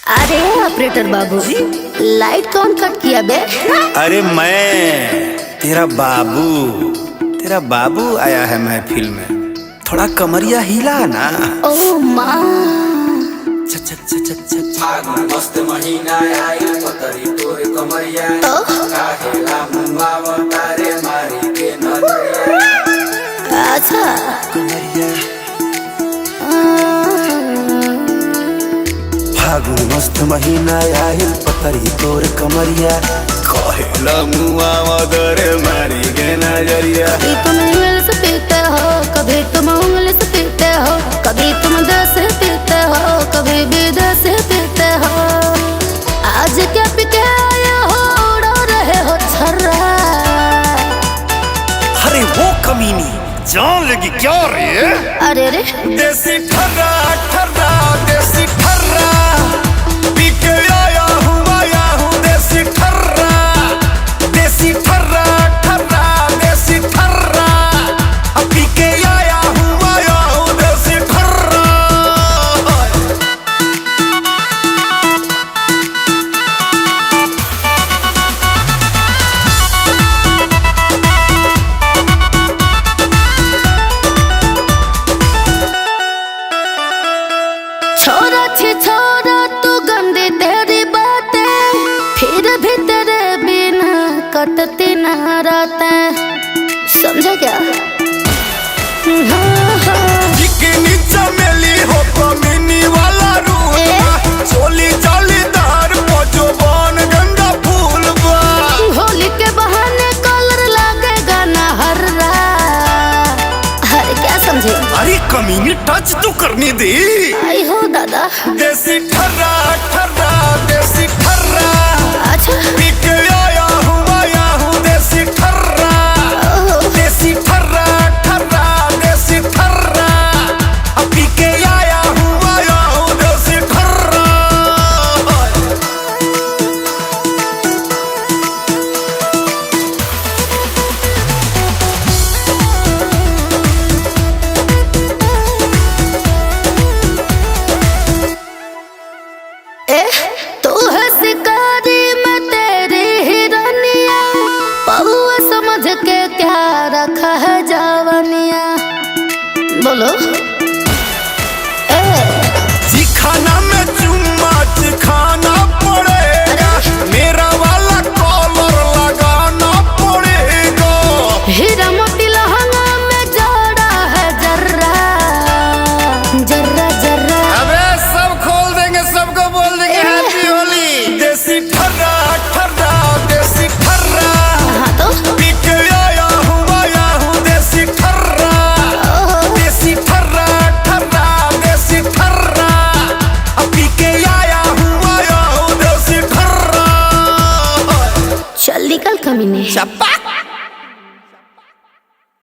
अरे ऑपरेटर बाबू, लाइट कौन कट किया बे? अरे मैं तेरा बाबू आया है महफिल में। थोड़ा कमरिया हिला ना। ओ माँ मस्त महीना आई पतरी तोर कमरिया काहेला मुंगावा तारे मारी के नजरिया। अच्छा फागुन मस्त महीना आइल पतरी तोर कमरिया काहेला मुंगावा तारे मारी के नजरिया। कभी तुम इंग्लिश से पीते हो, कभी तुम इंग्लिश से पीते हो, कभी तुम देश से पीते हो, कभी विदेश से पीते हो। आज क्या पीके आए हो, उड़ा रहे हो छर्रा। अरे वो कमीनी जान लगी क्या रे? अरे रे देसी ठर्रा ठर्रा देसी ठर्रा पी के आया हूँ देसी ठर्रा देसी ठर्रा ठर्रा देसी ठर्रा पी के आया हूँ देसी ठर्रा। छोरा छी छोरा तू गंदी तेरी बातें, फिर भी तेरे बिना कटती ना रातें। समझा क्या? हाँ, हाँ। चिकनी चमेली हो कमीनी वाला रूप चोली जालीदार पजोबान गंदा फूल बा। होली के बहाने कलर लगेगा ना हर्रा। अरे क्या समझे? अरे कमीनी टच तो करने दे। आई हो दादा। देसी ठर्रा ठर्रा देसी ठर्रा अच्छा पी के आया हूँ देसी ठर्रा देसी ठर्रा ठर्रा देसी ठर्रा पी के आया हूँ देसी ठर्रा। तू है शिकारी मैं तेरी हिरनिया, पहुआ समझ के क्या रखा है जवानिया। बोलो खाना में चुम्मा खाना पड़ेगा, मेरा वाला कॉलर लगाना पड़ेगा। हीरा मोती लहंगा में जोड़ा है जर्रा जर्रा जर्रा। अबे सब खोल देंगे, सबको बोल देंगे हैप्पी होली। देसी ठर्रा ठर्रा देसी ठर्रा हाँ तो पी के आया हूँ देसी ठर्रा देसी ठर्रा ठर्रा देसी ठर्रा पी के आया हूँ देसी ठर्रा। चल निकल कमीने। चप्पा